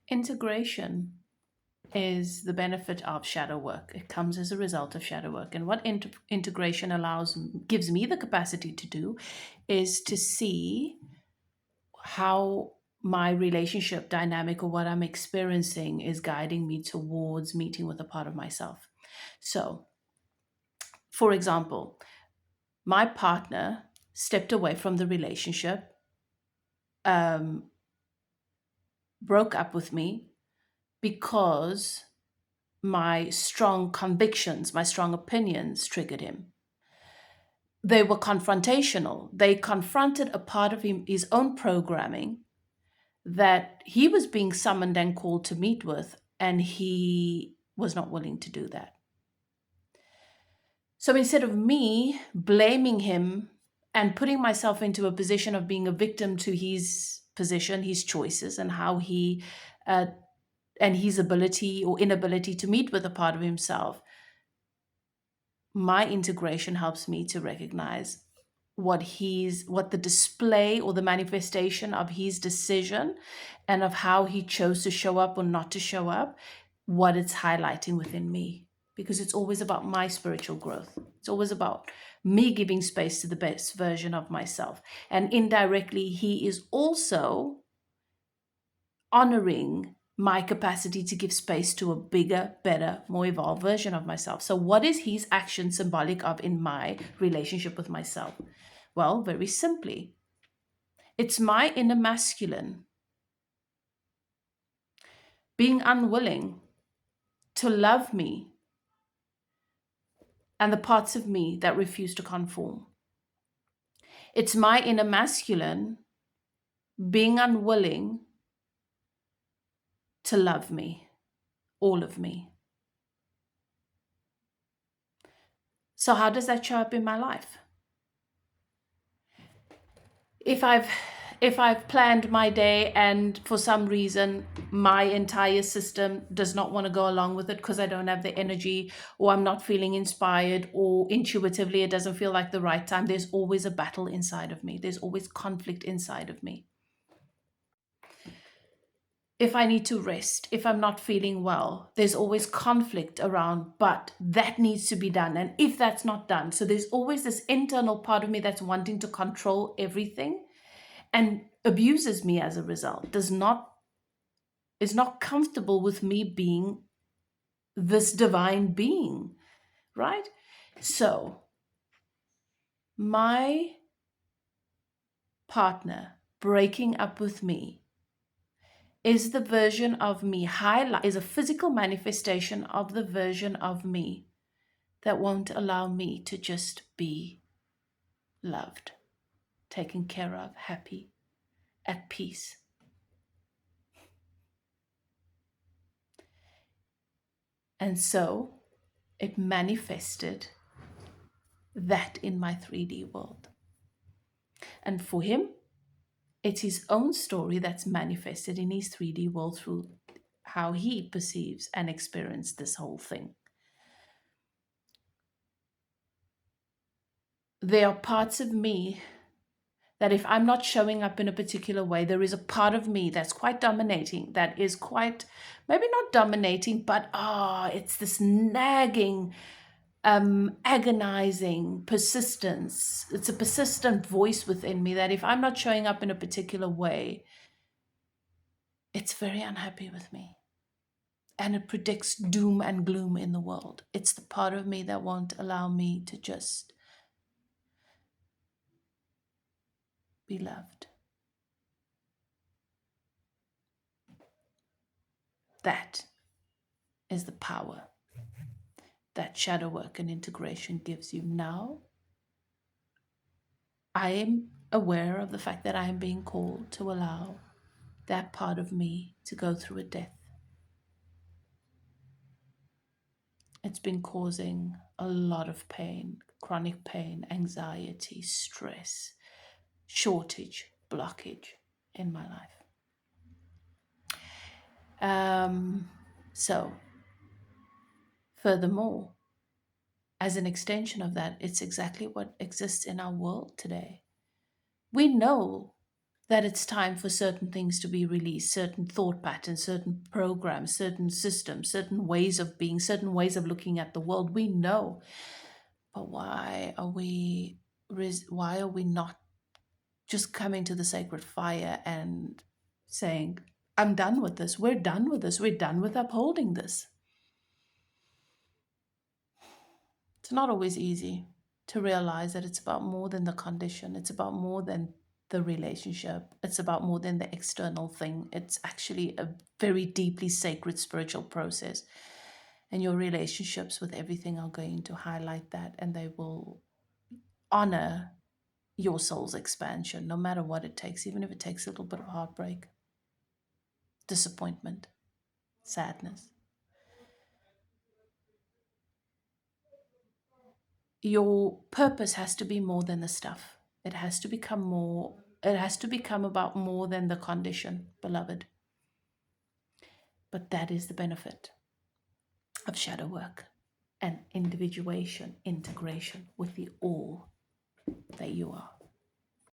Integration is the benefit of shadow work. It comes as a result of shadow work. And what integration gives me the capacity to do is to see how my relationship dynamic or what I'm experiencing is guiding me towards meeting with a part of myself. So, for example, my partner stepped away from the relationship, um, broke up with me because my strong convictions, my strong opinions triggered him. They were confrontational. They confronted a part of him, his own programming that he was being summoned and called to meet with, and he was not willing to do that. So instead of me blaming him and putting myself into a position of being a victim to his position, his choices, and how he and his ability or inability to meet with a part of himself, my integration helps me to recognize what the display or the manifestation of his decision and of how he chose to show up or not to show up, what it's highlighting within me. Because it's always about my spiritual growth. It's always about me giving space to the best version of myself. And indirectly, he is also honoring my capacity to give space to a bigger, better, more evolved version of myself. So, what is his action symbolic of in my relationship with myself? Well, very simply, it's my inner masculine being unwilling to love me and the parts of me that refuse to conform. It's my inner masculine being unwilling to love me, all of me. So, how does that show up in my life? If I've planned my day and for some reason my entire system does not want to go along with it because I don't have the energy or I'm not feeling inspired or intuitively it doesn't feel like the right time, there's always a battle inside of me. There's always conflict inside of me. If I need to rest, if I'm not feeling well, there's always conflict around, but that needs to be done. And if that's not done, so there's always this internal part of me that's wanting to control everything and abuses me as a result, is not comfortable with me being this divine being, right? So my partner breaking up with me is the version of me is a physical manifestation of the version of me that won't allow me to just be loved, taken care of, happy, at peace. And so it manifested that in my 3D world. And for him, it's his own story that's manifested in his 3D world through how he perceives and experiences this whole thing. There are parts of me that if I'm not showing up in a particular way, there is a part of me that's quite dominating, that is quite, maybe not dominating, but it's this nagging, agonizing persistence. It's a persistent voice within me that if I'm not showing up in a particular way, it's very unhappy with me. And it predicts doom and gloom in the world. It's the part of me that won't allow me to just be loved. That is the power that shadow work and integration gives you. Now, I am aware of the fact that I am being called to allow that part of me to go through a death. It's been causing a lot of pain, chronic pain, anxiety, stress, shortage, blockage in my life. So, furthermore, as an extension of that, it's exactly what exists in our world today. We know that it's time for certain things to be released, certain thought patterns, certain programs, certain systems, certain ways of being, certain ways of looking at the world. We know, but why are we not just coming to the sacred fire and saying, I'm done with this. We're done with this. We're done with upholding this. It's not always easy to realize that it's about more than the condition. It's about more than the relationship. It's about more than the external thing. It's actually a very deeply sacred spiritual process. And your relationships with everything are going to highlight that, and they will honor your soul's expansion, no matter what it takes, even if it takes a little bit of heartbreak, disappointment, sadness. Your purpose has to be more than the stuff. It has to become more, it has to become about more than the condition, beloved. But that is the benefit of shadow work and individuation, integration with the all that you are.